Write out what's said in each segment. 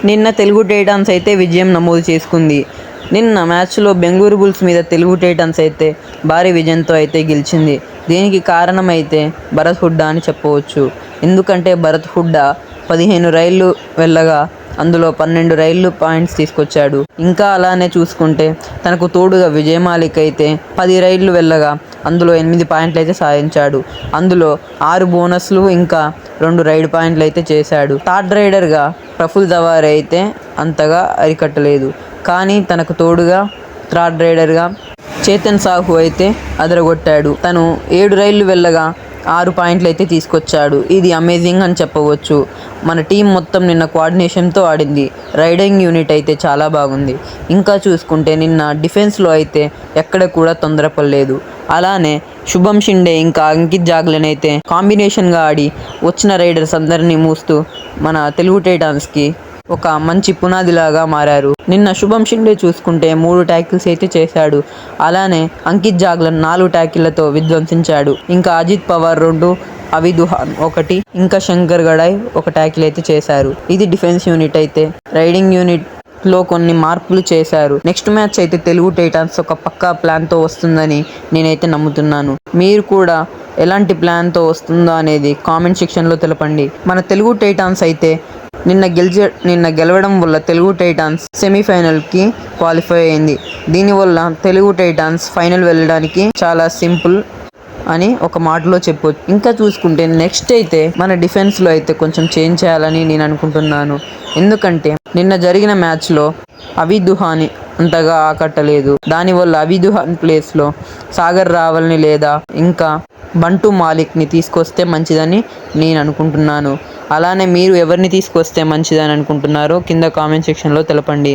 నిన్న తెలుగు టైటాన్స్ అయితే విజయం నమోదు చేసుకుంది. నిన్న మ్యాచ్లో బెంగళూరు బుల్స్ మీద తెలుగు టైటాన్స్ అయితే భారీ విజయంతో అయితే గెలిచింది. దీనికి కారణం అయితే భరత్ హుడ్డా అని చెప్పవచ్చు. ఎందుకంటే భరత్ హుడ్డా 15 రైళ్లు వెళ్ళగా అందులో 12 రైళ్లు పాయింట్స్ తీసుకొచ్చాడు. ఇంకా అలానే చూసుకుంటే తనకు తోడుగా విజయ్ మాలిక్ అయితే 10 రైళ్లు వెళ్ళగా అందులో 8 పాయింట్లు అయితే సాధించాడు. అందులో 6 బోనస్లు ఇంకా 2 రైడ్ పాయింట్లు అయితే చేశాడు. థర్డ్ రైడర్గా ప్రఫుల్ దవారే అయితే అంతగా అరికట్టలేదు. కానీ తనకు తోడుగా థర్డ్ రైడర్గా చేతన్ సాహు అయితే అదరగొట్టాడు. తను 7 రైళ్లు వెళ్ళగా 6 పాయింట్లు అయితే తీసుకొచ్చాడు. ఇది అమేజింగ్ అని చెప్పవచ్చు. మన టీం మొత్తం నిన్న కోఆర్డినేషన్తో ఆడింది. రైడింగ్ యూనిట్ అయితే చాలా బాగుంది. ఇంకా చూసుకుంటే నిన్న డిఫెన్స్లో అయితే ఎక్కడ కూడా తొందరపడలేదు. అలానే శుభం షిండే ఇంకా అంకిత్ జాగ్లెన్ అయితే కాంబినేషన్గా ఆడి వచ్చిన రైడర్స్ అందరినీ మూస్తూ మన తెలుగు టైటాన్స్కి ఒక మంచి పునాదిలాగా మారారు. నిన్న శుభం షిండే చూసుకుంటే 3 ట్యాకిల్స్ అయితే చేశాడు. అలానే అంకిత్ జాగ్లెన్ 4 ట్యాకిళ్లతో విధ్వంసించాడు. ఇంకా అజిత్ పవార్ 2, అవి దుహాన్ 1, ఇంకా శంకర్ గడాయ్ 1 ట్యాకిల్ అయితే చేశారు. ఇది డిఫెన్స్ యూనిట్ అయితే. రైడింగ్ యూనిట్లో కొన్ని మార్పులు చేశారు. నెక్స్ట్ మ్యాచ్ అయితే తెలుగు టైటాన్స్ ఒక పక్కా ప్లాన్తో వస్తుందని నేనైతే నమ్ముతున్నాను. మీరు కూడా ఎలాంటి ప్లాన్తో వస్తుందో అనేది కామెంట్ సెక్షన్లో తెలపండి. మన తెలుగు టైటాన్స్ అయితే నిన్న గెలవడం వల్ల తెలుగు టైటాన్స్ సెమీఫైనల్కి క్వాలిఫై అయింది. దీనివల్ల తెలుగు టైటాన్స్ ఫైనల్ వెళ్ళడానికి చాలా సింపుల్ అని ఒక మాటలో చెప్పొచ్చు. ఇంకా చూసుకుంటే నెక్స్ట్ అయితే మన డిఫెన్స్లో అయితే కొంచెం చేంజ్ చేయాలని నేను అనుకుంటున్నాను. ఎందుకంటే నిన్న జరిగిన మ్యాచ్లో అవి దుహాని అంతగా ఆకట్టలేదు. దానివల్ల అవి దుహాన్ ప్లేస్లో సాగర్ రావల్ని లేదా ఇంకా బంటు మాలిక్ని తీసుకొస్తే మంచిదని నేను అనుకుంటున్నాను. అలానే మీరు ఎవరిని తీసుకొస్తే మంచిదని అనుకుంటున్నారో కింద కామెంట్ సెక్షన్లో తెలపండి.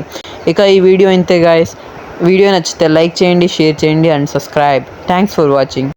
ఇక ఈ వీడియో ఇంతే గాయస్. వీడియో నచ్చితే లైక్ చేయండి, షేర్ చేయండి and subscribe. Thanks for watching.